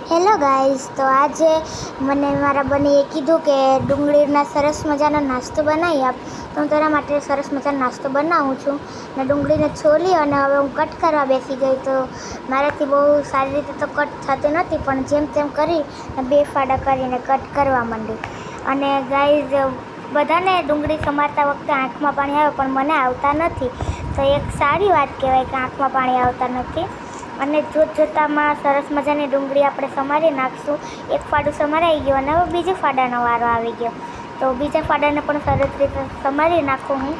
Hello guys, તો આજે મને મારા બનીએ કીધું કે ડુંગળીના સરસ મજાનો નાસ્તો બનાવી આપ. તો હું તેના માટે સરસ મજાનો નાસ્તો બનાવું છું ને ડુંગળીને છોલી અને હવે હું કટ કરવા બેસી ગઈ. તો મારાથી બહુ સારી રીતે તો કટ થતું નથી, પણ જેમ તેમ કરી 2 ફાડા કરીને કટ કરવા માંડી. અને ગાઈઝ, બધાને ડુંગળી સમારતા વખતે આંખમાં પાણી આવે, પણ મને આવતા નથી. તો એક સારી વાત કહેવાય કે આંખમાં પાણી આવતા નથી. અને જોતામાં સરસ મજાની ડુંગળી આપણે સમારી નાખશું. એક ફાડું સમારાઈ ગયું અને હવે બીજા ફાડાનો વારો આવી ગયો. તો બીજા ફાડાને પણ સરસ રીતે સમારી નાખું હું.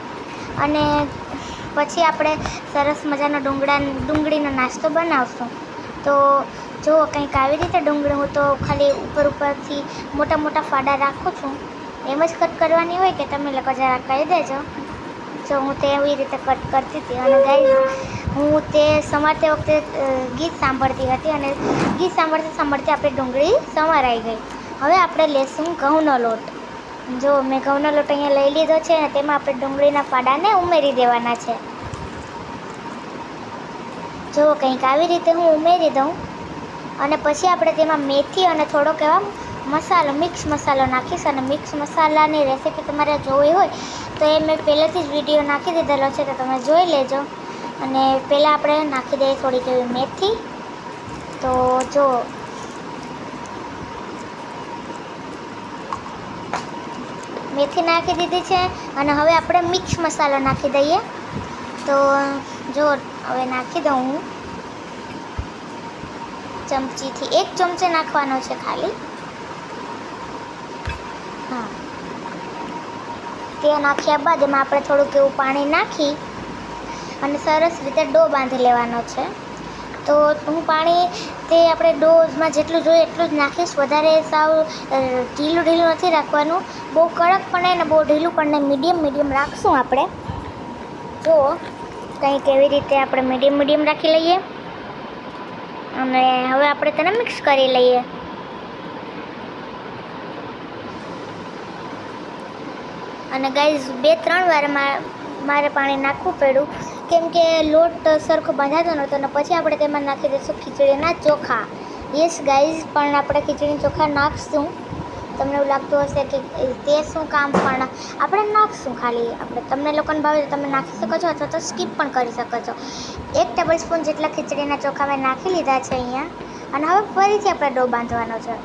અને પછી આપણે સરસ મજાનો ડુંગળીનો નાસ્તો બનાવશું. તો જો કંઈક આવી રીતે ડુંગળી હું તો ખાલી ઉપરથી મોટા મોટા ફાડા રાખું છું. એમ જ કટ કરવાની હોય કે તમે લોકો જરા કહી દેજો. જો હું તે એવી રીતે કટ કરતી હતી. અને ગાઈઝ, હું તે સમારતી વખતે ગીત સાંભળતી હતી અને ગીત સાંભળતી આપણી ડુંગળી સમારાઈ ગઈ. હવે આપણે લેશું ઘઉંનો લોટ. જો મેં ઘઉંનો લોટ અહીંયા લઈ લીધો છે અને તેમાં આપણે ડુંગળીના ફાડાને ઉમેરી દેવાના છે. જો કંઈક આવી રીતે હું ઉમેરી દઉં અને પછી આપણે તેમાં મેથી અને થોડોક એવા મિક્સ મસાલો નાખીશ. અને મિક્સ મસાલાની રેસીપી તમારે જોવી હોય તો એ મેં પહેલેથી જ વિડીયો નાખી દીધેલો છે, તો તમે જોઈ લેજો. અને પહેલાં આપણે નાખી દઈએ થોડીક એવી મેથી. તો જો મેથી નાખી દીધી છે અને હવે આપણે મિક્સ મસાલો નાખી દઈએ. તો જો હવે નાખી દઉં હું ચમચીથી. 1 ચમચો નાખવાનો છે ખાલી. હા, તે નાખ્યા બાદ એમાં આપણે થોડુંક એવું પાણી નાખી અને સરસ રીતે ડો બાંધી લેવાનો છે. તો હું પાણી તે આપણે ડોઝમાં જેટલું જોઈએ એટલું જ નાખીશ. વધારે સાવ ઢીલું નથી રાખવાનું, બહુ કડક પણ નહીં ને બહુ ઢીલું પણ નહીં, મીડિયમ રાખશું આપણે. જો કંઈક એવી રીતે આપણે મીડિયમ રાખી લઈએ. અને હવે આપણે તેને મિક્સ કરી લઈએ. અને ગાઈઝ, 2-3 વાર મારે પાણી નાખવું પડ્યું, કેમ કે લોટ સરખો બાંધાતો નહોતો. અને પછી આપણે તેમાં નાખી દઈશું ખીચડીના ચોખા. યસ ગાઈઝ, પણ આપણે ખીચડીના ચોખા નાખશું. તમને એવું લાગતું હશે કે તે શું કામ, પણ આપણે નાખશું ખાલી. તમને લોકોને ભાવે તો તમે નાખી શકો છો અથવા તો સ્કીપ પણ કરી શકો છો. 1 ટેબલ સ્પૂન જેટલા ખીચડીના ચોખા મેં નાખી લીધા છે અહીંયા. અને હવે ફરીથી આપણે ડો બાંધવાનો છે.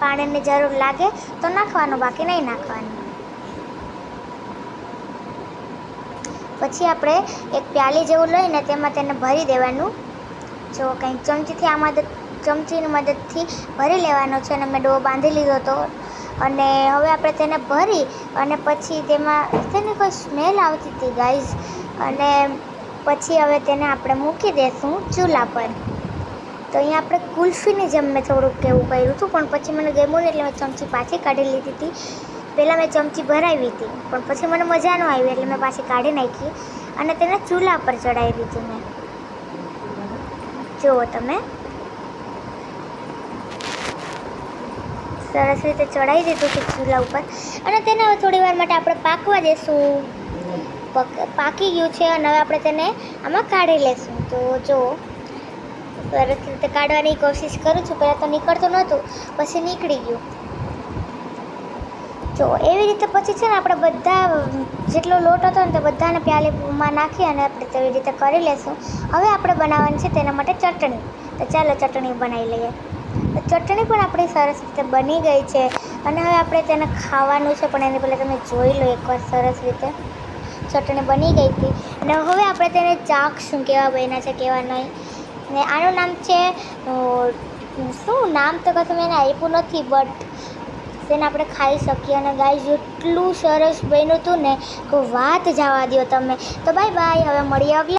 પાણીની જરૂર લાગે તો નાખવાનું, બાકી નહીં નાખવાનું. પછી આપણે એક પ્યાલી જેવું લઈને તેમાં તેને ભરી દેવાનું. જો કંઈક ચમચીની મદદથી ભરી લેવાનો છે. અને મેં ડો બાંધી લીધો હતો. અને હવે આપણે તેને ભરી અને પછી તેની કોઈ સ્મેલ આવતી હતી ગાઈઝ. અને પછી હવે તેને આપણે મૂકી દઈશું ચૂલા પર. તો અહીંયા આપણે કુલ્ફીની જેમ મેં થોડુંક એવું કર્યું હતું, પણ પછી મને ગમ્યું નહીં એટલે મેં ચમચી પાછી કાઢી લીધી હતી. પહેલાં મેં ચમચી ભરાવી હતી, પણ પછી મને મજા ન આવી એટલે મેં પાછી કાઢી નાખી અને તેને ચૂલા પર ચડાવી દીધી મેં. જુઓ તમે, સરસ રીતે ચડાવી દીધું છે ચૂલા ઉપર. અને તેને હવે થોડી વાર માટે આપણે પાકવા દઈશું. પાકી ગયું છે અને હવે આપણે તેને આમાં કાઢી લઈશું. તો જો સરસ રીતે કાઢવાની કોશિશ કરું છું. પહેલાં તો નીકળતું નહોતું, પછી નીકળી ગયું. જો એવી રીતે પછી છે ને આપણે બધા જેટલો લોટ હતો ને તે બધાને પ્યાલીમાં નાખી અને આપણે તેવી રીતે કરી લઈશું. હવે આપણે બનાવવાની છે તેના માટે ચટણી. તો ચાલો ચટણી બનાવી લઈએ. તો ચટણી પણ આપણી સરસ રીતે બની ગઈ છે અને હવે આપણે તેને ખાવાનું છે. પણ એની પહેલાં તમે જોઈ લો એકવાર, સરસ રીતે ચટણી બની ગઈ હતી. અને હવે આપણે તેને ચાખશું કેવા બન્યા છે કેવા નહીં. ને આનું નામ છે શું નામ તો કશું મેં એને આપ્યું નથી, બટ તેને આપણે ખાઈ શકીએ. અને ગાઈઝ, એટલું સરસ બન્યું હતું ને કે વાત જવા દો તમે. તો બાય બાય, હવે મળીએ અગલી